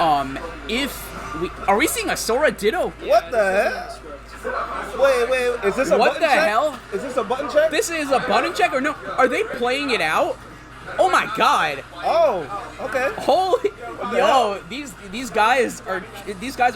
Are we seeing a Sora Ditto? What the heck? Wait, is this a What button the check? hell? Is this a button check? This is a button check or no? Are they playing it out? Oh my god. Oh, okay. Holy yo, these guys are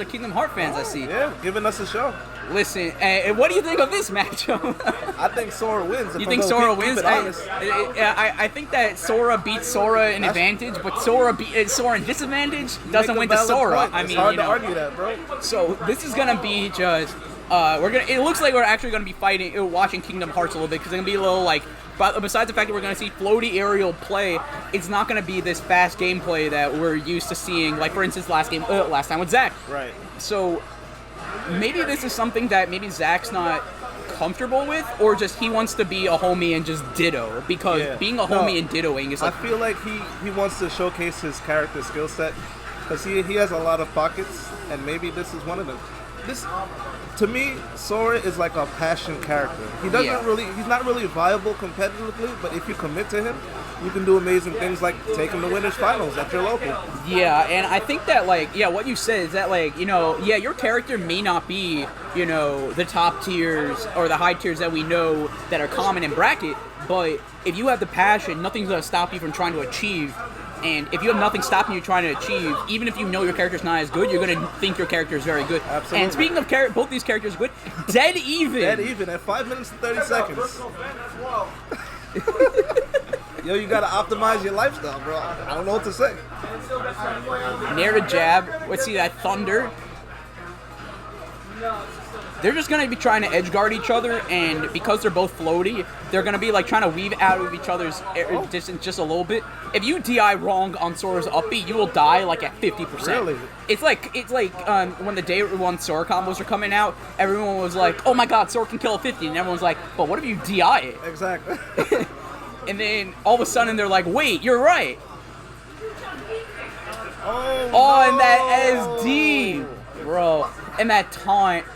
Kingdom Hearts fans, I see. Yeah, giving us a show. Listen, what do you think of this matchup? I think Sora wins. You think Sora wins? I think that Sora beats Sora in advantage, but Sora in disadvantage doesn't win to Sora. Point. I mean, it's hard to argue that, bro. So this is gonna be just. It looks like we're actually gonna be watching Kingdom Hearts a little bit because it's gonna be a little like. But besides the fact that we're gonna see floaty aerial play, it's not gonna be this fast gameplay that we're used to seeing. Like for instance, last time with Zach. Right. So maybe this is something that maybe Zach's not comfortable with, or just he wants to be a homie and just ditto, because being a homie and dittoing is like... I feel like he wants to showcase his character skill set, because he has a lot of pockets, and maybe this is one of them. To me, Sora is like a passion character. He's not really viable competitively, but if you commit to him, you can do amazing things like taking the winners finals at your local. Yeah, and I think that what you said is that your character may not be, the top tiers or the high tiers that we know that are common in bracket, but if you have the passion, nothing's going to stop you from trying to achieve. And if you have nothing stopping you trying to achieve, even if you know your character's not as good, you're going to think your character is very good. Absolutely. And speaking of both these characters good, dead even. Dead even at 5 minutes and 30 seconds. Yo, you got to optimize your lifestyle, bro. I don't know what to say. Nair to jab. Let's see that thunder. They're just going to be trying to edge guard each other, and because they're both floaty, they're going to be trying to weave out of each other's distance just a little bit. If you DI wrong on Sora's up B, you will die at 50%. Really? It's like when the day one Sora combos were coming out, everyone was like, "Oh my God, Sora can kill a 50," and everyone's like, "But what if you DI it?" Exactly. And then all of a sudden they're like, "Wait, you're right." Oh, and that SD, bro, and that taunt.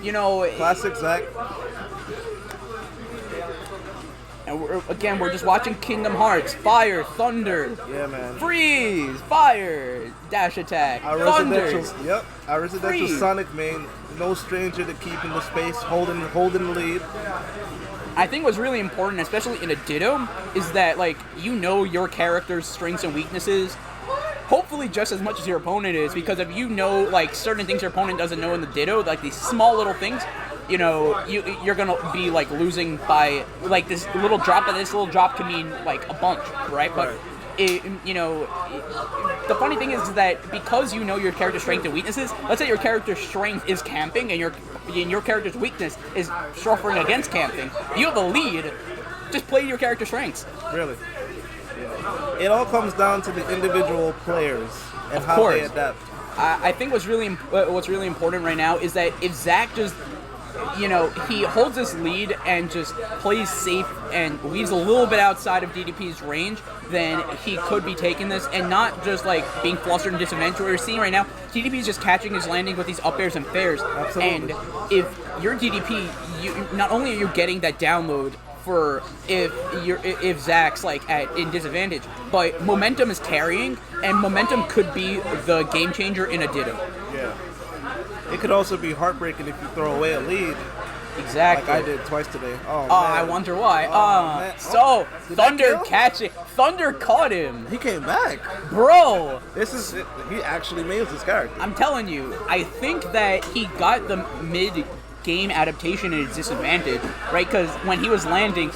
Classic Zach. And we're just watching Kingdom Hearts. Fire, thunder. Yeah, man. Freeze, fire, dash attack, thunder. Our residential Sonic main, no stranger to keeping the space, holding the lead. I think what's really important, especially in a Ditto, is that your character's strengths and weaknesses. Hopefully just as much as your opponent is, because if you know certain things your opponent doesn't know in the Ditto, these small little things, you're gonna be losing by this little drop. And this little drop can mean a bunch, right? But the funny thing is that because you know your character's strengths and weaknesses, let's say your character's strength is camping and your character's weakness is suffering against camping. You have a lead. Just play your character's strengths. Really. It all comes down to the individual players and how they adapt. I think what's really important right now is that if Zach just, he holds his lead and just plays safe and leaves a little bit outside of DTP's range, then he could be taking this and not just being flustered and disadvantaged. What we're seeing right now, DTP is just catching his landing with these up airs and fairs. Absolutely. And if you're DTP, not only are you getting that download for if Zach's in disadvantage, but momentum is carrying, and momentum could be the game changer in a Ditto. Yeah. It could also be heartbreaking if you throw away a lead. Exactly. Like I did twice today. Oh, man. I wonder why. Thunder catching. Thunder caught him. He came back. Bro. He actually nails his character. I'm telling you, I think that he got the mid-game adaptation at his disadvantage, right? Because when he was landing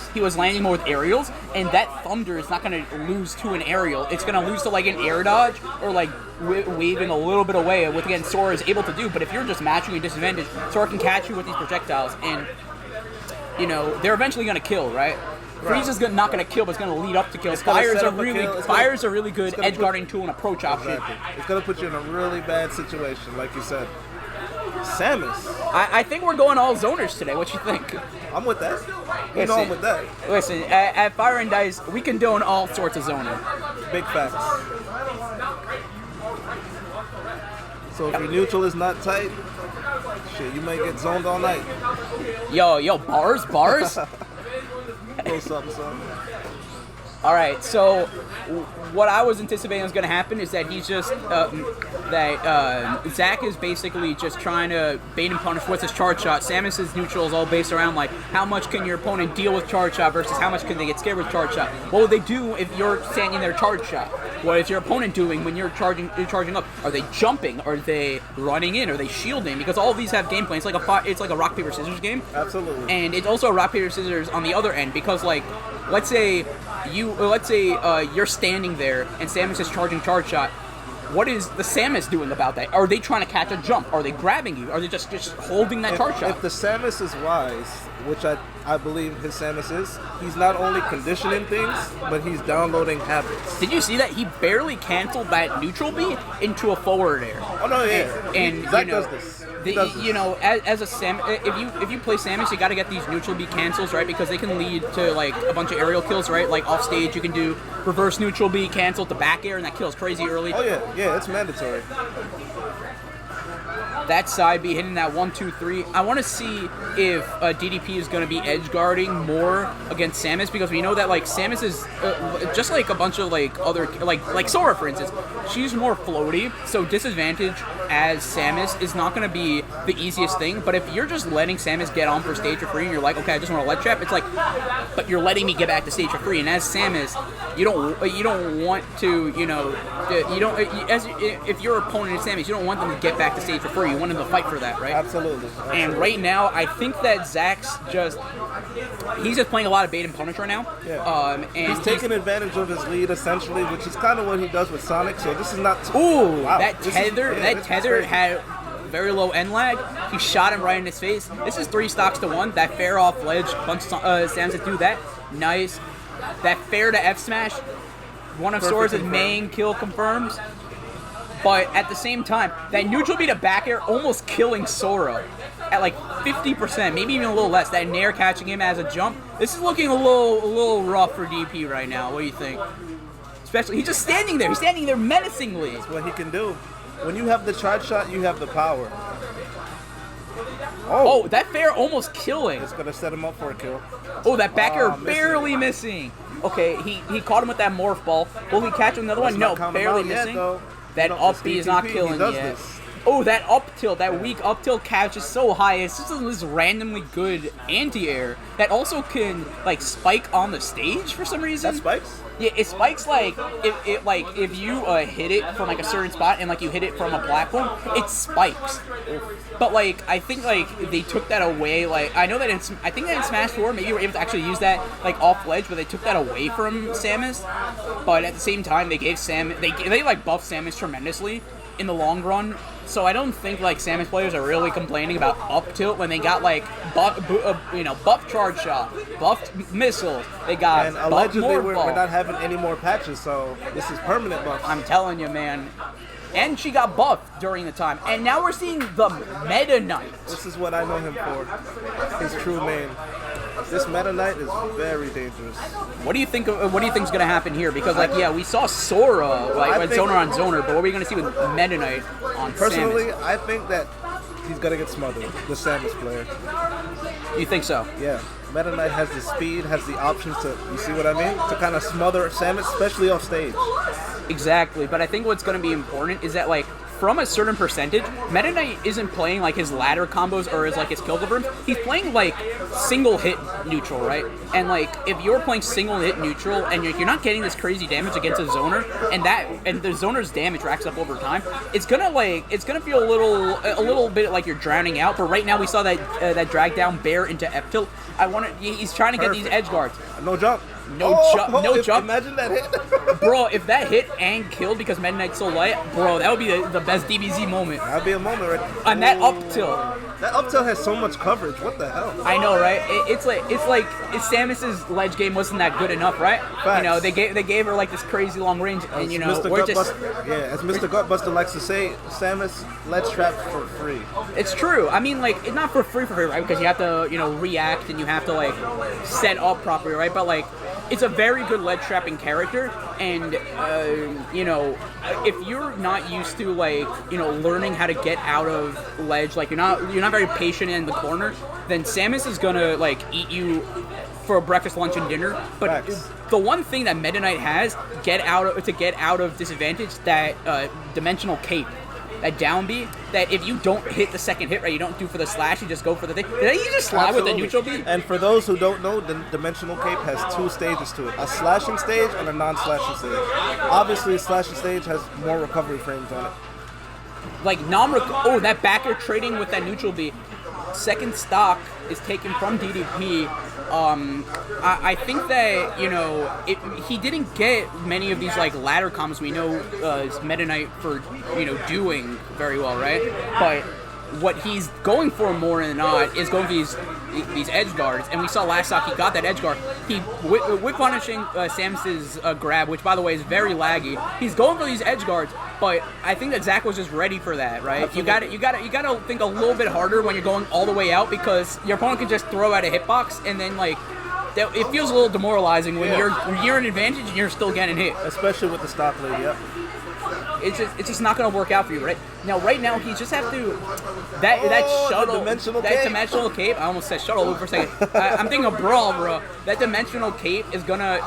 more with aerials, and that thunder is not going to lose to an aerial. It's going to lose to an air dodge or waving a little bit away, which again Sora is able to do. But if you're just matching a disadvantage, Sora can catch you with these projectiles, and they're eventually going to kill, right? Freeze is not going to kill, but it's going to lead up to kills. Fires are really good edge guarding tool and approach option. Exactly. It's going to put you in a really bad situation, like you said. Samus. I think we're going all zoners today. What you think? I'm with that. I'm with that. Listen, at FireAndDice, we condone all sorts of zoning. Big facts. So if your neutral is not tight, shit, you may get zoned all night. Yo, bars? Little something. All right, so what I was anticipating was going to happen is that he's just Zach is basically just trying to bait and punish. What's his charge shot? Samus's neutral is all based around like how much can your opponent deal with charge shot versus how much can they get scared with charge shot. What would they do if you're standing there charge shot? What is your opponent doing when you're charging up? Are they jumping? Are they running in? Are they shielding? Because all of these have game plans. It's like a rock paper scissors game. Absolutely. And it's also a rock paper scissors on the other end because like let's say you're standing there and Samus is charging charge shot. What is the Samus doing about that? Are they trying to catch a jump? Are they grabbing you? Are they just holding that charge shot? If the Samus is wise, which I believe his Samus is, he's not only conditioning things, but he's downloading habits. Did you see that he barely canceled that neutral B into a forward air? Oh no, yeah. And Zach does this. As a if you play Samus, you got to get these neutral B cancels, right? Because they can lead to like a bunch of aerial kills, right? Like off stage, you can do reverse neutral B, cancel to back air, and that kills crazy early. Oh yeah, it's mandatory. That side B hitting that 1-2-3. I want to see if DTP is going to be edge guarding more against Samus because we know that like Samus is just like a bunch of like other like Sora for instance. She's more floaty, so disadvantage as Samus is not going to be the easiest thing. But if you're just letting Samus get on for stage for free and you're like, okay, I just want to let trap, it's like, but you're letting me get back to stage for free. And as Samus, you don't want to if your opponent is Samus, you don't want them to get back to stage for free. You want them to fight for that, right? Absolutely. And right now, I think that Zach's he's just playing a lot of bait and punish right now. Yeah. And he's taking advantage of his lead essentially, which is kind of what he does with Sonic. So this is not. Wow. That tether had very low end lag. He shot him right in his face. This is 3 stocks to 1. That fair off ledge, bunch of Samus that do that. Nice. That fair to F smash. One of Sora's main kill confirms. But at the same time, that neutral B to back air almost killing Sora at like 50%, maybe even a little less. That nair catching him as a jump. This is looking a little rough for DP right now. What do you think? Especially, he's just standing there. He's standing there menacingly. That's what he can do. When you have the charge shot, you have the power. Oh, that fair almost killing. It's going to set him up for a kill. Oh, that back air barely missing. Okay, he caught him with that morph ball. Will he catch another one? No, barely missing. That up B is not killing yet. Oh, that up tilt, that weak up tilt catch is so high. It's just this randomly good anti-air that also can like spike on the stage for some reason. That spikes? Yeah, it spikes like if you hit it from like a certain spot and like you hit it from a platform, it spikes. But like I think like they took that away. Like I know that I think that in Smash 4 maybe you were able to actually use that like off ledge, but they took that away from Samus. But at the same time, they gave they like buffed Samus tremendously in the long run. So I don't think like Samus players are really complaining about up tilt when they got like buff charge shot, buffed missiles. They got and allegedly we're not having any more patches, so this is permanent buff. I'm telling you, man. And she got buffed during the time, and now we're seeing the Metaknight. This is what I know him for. His true name. This Metaknight is very dangerous. What do you think is gonna happen here? Because we saw Sora with zoner on zoner, but what are we gonna see with Metaknight on personally, Samus? I think that he's gonna get smothered. The Samus player. You think so? Yeah. Metaknight has the speed, has the options to, you see what I mean? To kind of smother Samus, especially off stage. Exactly, but I think what's going to be important is that, like, from a certain percentage, Metaknight isn't playing, like, his ladder combos or his kill confirms. He's playing, like, single-hit neutral, right? And, like, if you're playing single-hit neutral and you're not getting this crazy damage against a zoner, and the zoner's damage racks up over time, it's gonna feel a little bit like you're drowning out. But right now we saw that drag down bear into F tilt. He's trying to get these edge guards. No jump. No jump. Imagine that hit. Bro, if that hit and killed because Metaknight's so light, bro, that would be the best DBZ moment. That'd be a moment, right? And that up tilt. That up tilt has so much coverage. What the hell? I know, right? It's like Samus's ledge game wasn't that good enough, right? Facts. You know, they gave her like this crazy long range, and you know, as Mr. Gutbuster likes to say, Samus ledge trap for free. It's true. I mean, like, it's not for free, right? Because you have to, react and you have to like set up properly, right? But like, it's a very good ledge trapping character, and if you're not used to learning how to get out of ledge, like you're not very patient in the corner, then Samus is gonna like eat you for breakfast, lunch, and dinner. But Facts. the one thing that Meta Knight has to get out of disadvantage, that dimensional cape, that down B, that if you don't hit the second hit right, you don't do for the slash, you just go for the thing. Then you just slide with the neutral B. And for those who don't know, the dimensional cape has 2 stages to it: a slashing stage and a non-slashing stage. Obviously, a slashing stage has more recovery frames on it. Like that back air trading with that neutral B. Second stock is taken from DTP. I think that, you know, he didn't get many of these like ladder combos we know Meta Knight for, you know, doing very well, right? But what he's going for more than not is going for these edge guards, and we saw last stock he got that edge guard. He whip punishing Samus's grab, which by the way is very laggy. He's going for these edge guards, but I think that Zach was just ready for that, right? Absolutely. You got to think a little bit harder when you're going all the way out, because your opponent can just throw out a hitbox, and then like it feels a little demoralizing when you're an advantage and you're still getting hit. Especially with the stock lead, yep. It's just not going to work out for you, right? Now, he just have to that shuttle, dimensional cape. I almost said shuttle loop for a second. I'm thinking of brawl, bro. That dimensional cape is gonna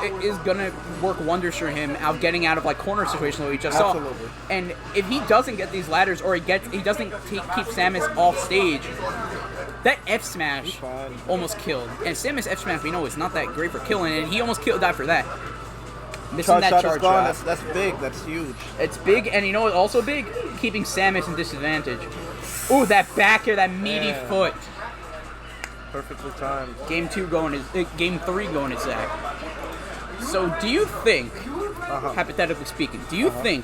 work wonders for him out getting out of like corner situations that we just saw. And if he doesn't get these ladders, or he doesn't keep Samus off stage, that F smash almost killed. And Samus F smash we know is not that great for killing, and he almost died for that. Missing that charge shot. That's big. That's huge. It's big, and you know what's also big? Keeping Samus in disadvantage. Ooh, that back air, that meaty foot. Perfectly timed. Game 3 going to Zach. So do you think, hypothetically speaking, do you think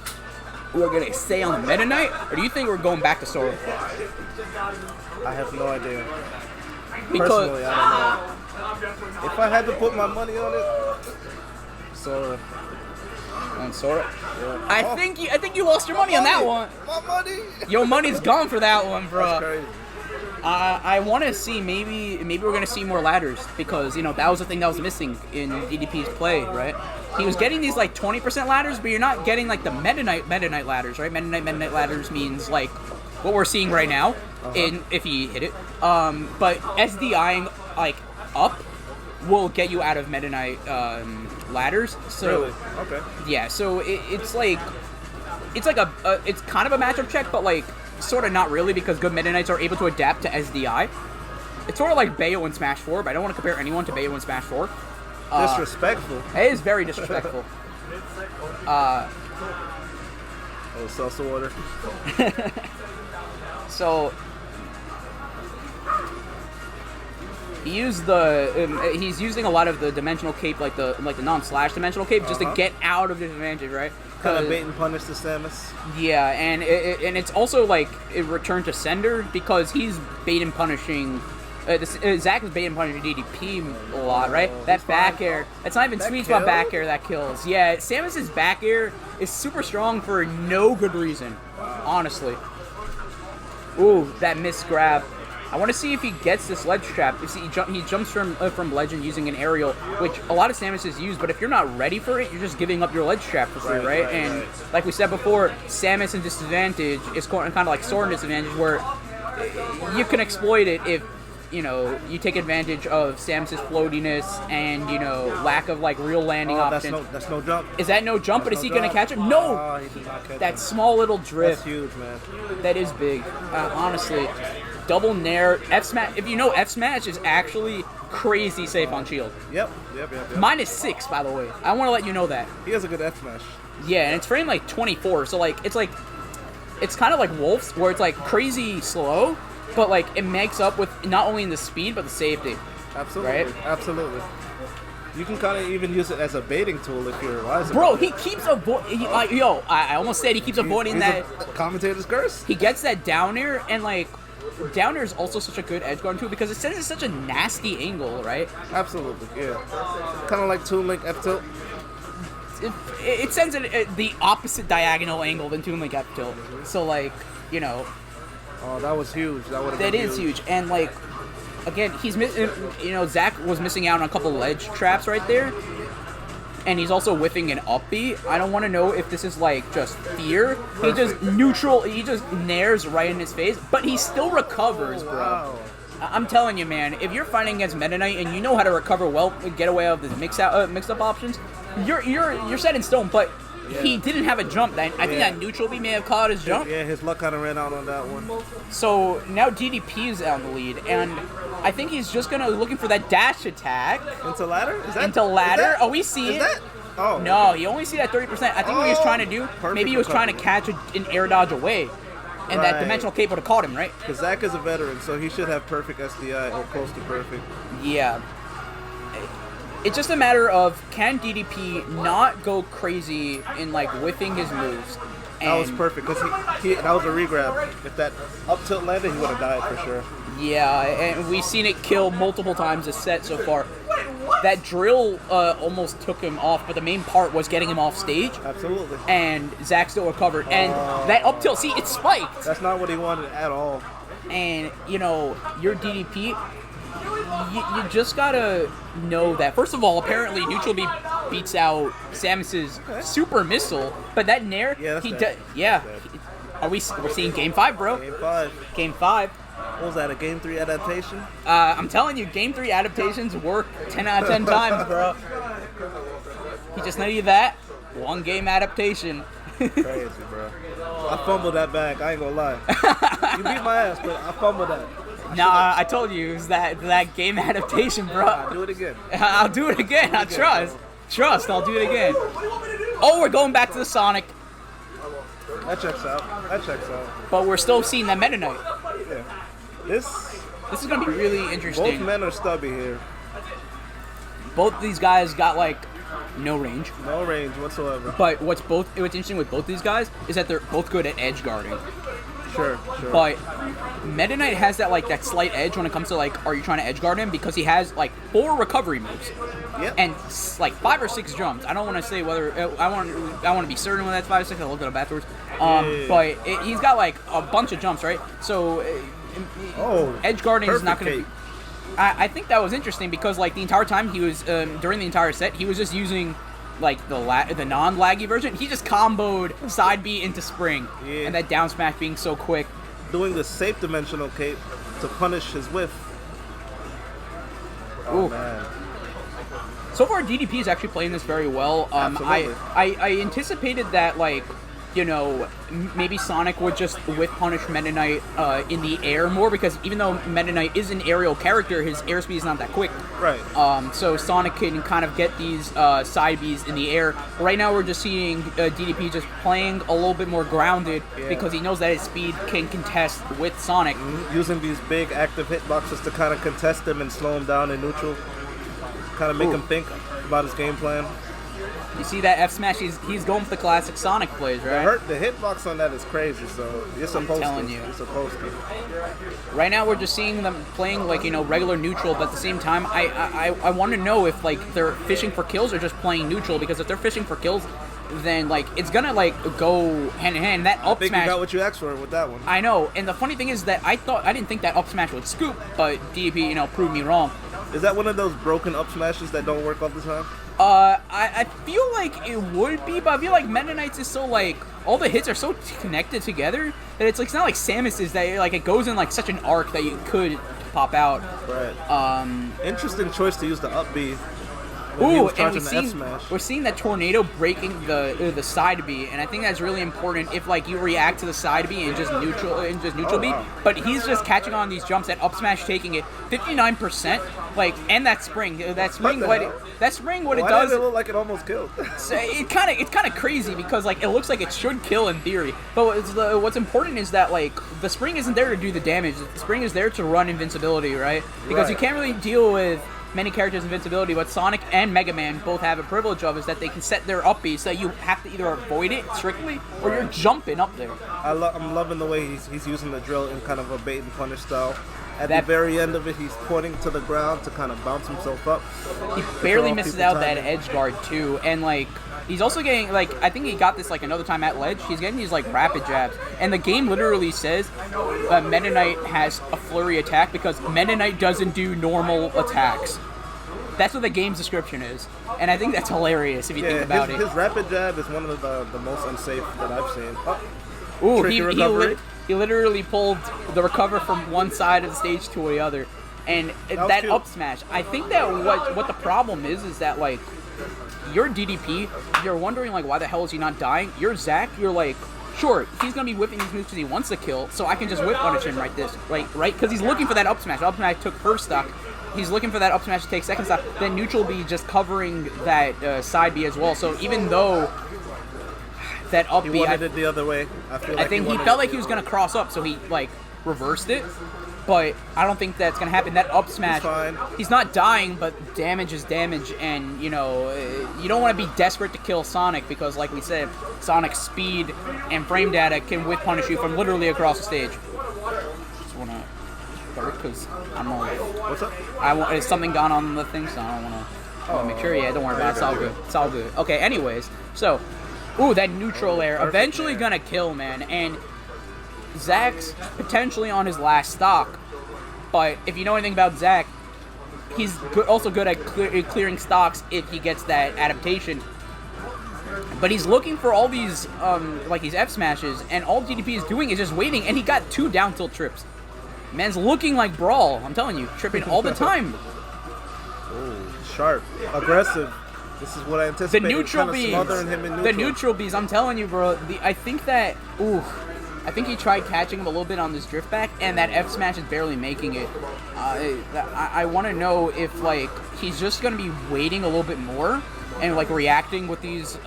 we're going to stay on the Meta Knight, or do you think we're going back to Sora? I have no idea. Because personally, I don't know. If I had to put my money on it, Sora. On Sora? Yeah. I think you lost your money on that one. My money. Your money's gone for that one, bro. That's crazy. I want to see maybe we're gonna see more ladders, because you know that was the thing that was missing in DDP's play, right? He was getting these like 20% ladders, but you're not getting like the Meta Knight ladders, right? Meta Knight ladders means like what we're seeing right now, if he hit it. But SDIing like up will get you out of Meta Knight ladders. So really? Okay. Yeah, so it's kind of a matchup check, but like sort of not really, because good Meta Knights are able to adapt to SDI. It's sort of like Bayo in Smash 4, but I don't want to compare anyone to Bayo in Smash 4. Disrespectful. It is very disrespectful. Oh, salsa water. So he's using a lot of the dimensional cape, like the non-slash dimensional cape, just to get out of disadvantage, right? Kind of bait and punish the Samus. Yeah, and it's also like a return to sender, because he's bait and punishing. Zach was bait and punishing DTP a lot, right? That back air. It's not even sweet spot back air that kills. Yeah, Samus's back air is super strong for no good reason, honestly. Ooh, that missed grab. I want to see if he gets this ledge trap. You see, he jumps from legend using an aerial, which a lot of Samuses use, but if you're not ready for it, you're just giving up your ledge trap for free, right? And like we said before, Samus in disadvantage is kind of like Sora in disadvantage, where you can exploit it if, you know, you take advantage of Samus's floatiness and, you know, lack of like real landing options. That's no jump. Is that no jump? But is he going to catch him? No! Oh, he did not catch that him. Small little drift. That's huge, man. That is big. Honestly. Double nair. F-Smash. If you know, F-Smash is actually crazy safe on shield. Yep. -6, by the way. I want to let you know that. He has a good F-Smash. Yeah, and it's frame like 24, so like it's kind of like Wolf's, where it's like crazy slow, but like it makes up with not only in the speed but the safety. Absolutely. Right? Absolutely. You can kind of even use it as a baiting tool if you're wise. Bro, he keeps avoiding. I almost said he keeps avoiding that. Commentator's curse. He gets that down air, and like down air is also such a good edge guard too, because it sends it such a nasty angle, right? Absolutely, yeah. Kind of like Toon Link F tilt. It sends it the opposite diagonal angle than Toon Link F tilt. So like, you know. Oh, that was huge. That is huge, and like, again, he's Zach was missing out on a couple ledge traps right there, and he's also whiffing an up B. I don't want to know if this is like just fear. He just nairs right in his face, but he still recovers, bro. Wow. I'm telling you, man, if you're fighting against Meta Knight and you know how to recover well, get away with the mix-up options, you're set in stone. But he didn't have a jump. I think that neutral B may have caught his jump. Yeah, his luck kind of ran out on that one. So now DDP is out in the lead, and I think he's just looking for that dash attack Into ladder? into ladder. Oh, we see it. That? Oh. No, you only see that 30%. I think what he was trying to do, maybe he was trying to catch an air dodge away. And that dimensional cape would have caught him, right? Because Zach is a veteran, so he should have perfect SDI or close to perfect. Yeah. It's just a matter of, can DDP not go crazy in, like, whiffing his moves? And that was perfect, because that was a regrab. If that up tilt landed, he would have died for sure. Yeah, and we've seen it kill multiple times this set so far. That drill almost took him off, but the main part was getting him off stage. Absolutely. And Zach still recovered. And that up tilt, see, it spiked. That's not what he wanted at all. And, you know, your DDP, you just gotta know that, first of all, apparently Neutral B beats out Samus's super missile, but that Nair, we're seeing Game 5, bro. Game 5. Game 5. What was that, a Game 3 adaptation? I'm telling you, Game 3 adaptations work 10 out of 10 times, bro. He just needed that one game adaptation. Crazy, bro. I fumbled that back, I ain't gonna lie. You beat my ass, but I fumbled that. Nah, I told you, it was that game adaptation, bro. I'll do it again. I'll do it again, I trust. Trust, I'll do it again. Oh, we're going back to the Sonic. That checks out. But we're still seeing that Meta Knight. Yeah. This is going to be really interesting. Both men are stubby here. Both these guys got, like, no range. No range whatsoever. But what's interesting with both these guys is that they're both good at edge guarding. Sure. But Meta Knight has that slight edge when it comes to, like, are you trying to edge guard him? Because he has, like, 4 recovery moves. Yep. And, like, 5 or 6 jumps. I don't want to say whether... I want to be certain whether that's 5 or 6. I'll look it up afterwards. But he's got, like, a bunch of jumps, right? So, edge guarding is not going to... I think that was interesting because, like, the entire time he was... during the entire set, he was just using... like the non-laggy version, he just comboed side B into spring, and that down smash being so quick. Doing the safe dimensional cape to punish his whiff. Oh, man. So far, DDP is actually playing this very well. I anticipated that, like, you know, maybe Sonic would just whiff punish Meta Knight in the air more, because even though Meta Knight is an aerial character, his airspeed is not that quick. Right. So Sonic can kind of get these side Bs in the air. Right now we're just seeing DDP just playing a little bit more grounded because he knows that his speed can contest with Sonic. Using these big active hitboxes to kind of contest him and slow him down in neutral. Kind of make him think about his game plan. You see that FSmash, he's going for the classic Sonic plays, right? The hitbox on that is crazy, so you're supposed to. You're supposed to. Right now we're just seeing them playing, like, you know, regular neutral, but at the same time, I want to know if, like, they're fishing for kills or just playing neutral, because if they're fishing for kills, then, like, it's gonna, like, go hand in hand. That up I think smash, you got what you asked for with that one. I know, and the funny thing is that I didn't think that up smash would scoop, but DDP, you know, proved me wrong. Is that one of those broken up smashes that don't work all the time? I feel like it would be, but I feel like Meta Knight's is so, like, all the hits are so connected together that it's like, it's not like Samus is that, like, it goes in, like, such an arc that you could pop out. Right. Interesting choice to use the up B. Ooh, and we're seeing that tornado breaking the side B, and I think that's really important if, like, you react to the side B and just neutral B. Wow. But he's just catching on these jumps. That up smash taking it 59%, like, and that spring, what it does. It look like it almost killed. So it's kind of crazy because, like, it looks like it should kill in theory, but what's important is that, like, the spring isn't there to do the damage. The spring is there to run invincibility, right? Because you can't really deal with many characters' invincibility. What Sonic and Mega Man both have a privilege of is that they can set their up B so that you have to either avoid it strictly or you're jumping up there. I'm loving the way he's using the drill in kind of a bait and punish style. At the very end of it, he's pointing to the ground to kind of bounce himself up. He barely misses out that edge guard too, and, like, he's also getting, like, I think he got this, like, another time at ledge. He's getting these, like, rapid jabs. And the game literally says Meta Knight has a flurry attack because Meta Knight doesn't do normal attacks. That's what the game's description is. And I think that's hilarious if you think about it. His rapid jab is one of the most unsafe that I've seen. Ooh, He literally pulled the recover from one side of the stage to the other. And that up smash, I think that what the problem is that, like, your DDP, you're wondering, like, why the hell is he not dying? You're Zack, you're like, sure, he's going to be whipping these moves because he wants to kill, so I can just whip punish him right? Because he's looking for that up smash. Up smash took first stock. He's looking for that up smash to take second stock. Then neutral B just covering that side B as well. So even though that up B... He wanted it the other way. I think he felt like he was going to cross up, so he, like, reversed it. But I don't think that's going to happen. That up smash, he's not dying, but damage is damage. And, you know, you don't want to be desperate to kill Sonic because, like we said, Sonic's speed and frame data can whip punish you from literally across the stage. Just want to start because I'm on. What's up? Has something gone on the thing, so I don't want to make sure. Yeah, don't worry about it. It's all good. It's all good. Okay, anyways. So, ooh, that neutral air. Eventually going to kill, man. And Zack's potentially on his last stock, but if you know anything about Zack, he's also good at clearing stocks if he gets that adaptation. But he's looking for all these like these F smashes, and all DTP is doing is just waiting, and he got 2 down tilt trips. Man's looking like Brawl, I'm telling you, tripping all the time. Oh, sharp, aggressive. This is what I anticipated. The neutral bees, the neutral bees. I'm telling you, bro. I think that I think he tried catching him a little bit on this drift back, and that F smash is barely making it. I want to know if, like, he's just gonna be waiting a little bit more and, like, reacting with these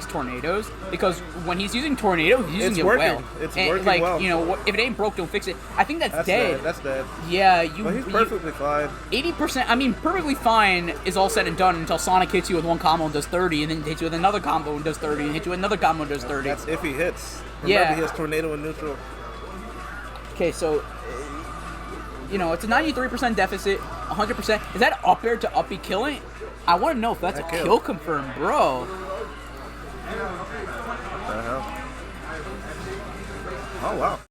tornadoes, because when he's using tornado, he's using it well. It's and, working like, well. You know, if it ain't broke, don't fix it. I think that's dead. That's dead. Yeah, but he's perfectly fine. 80%. I mean, perfectly fine is all said and done until Sonic hits you with one combo and does 30, and then hits you with another combo and does 30, and hits you with another combo and does 30. That's if he hits. Remember, he has tornado and neutral. Okay, so you know, it's a 93% deficit, 100%. Is that up air to up B killing? I want to know if that's a kill confirm, bro. What the hell? Oh, wow.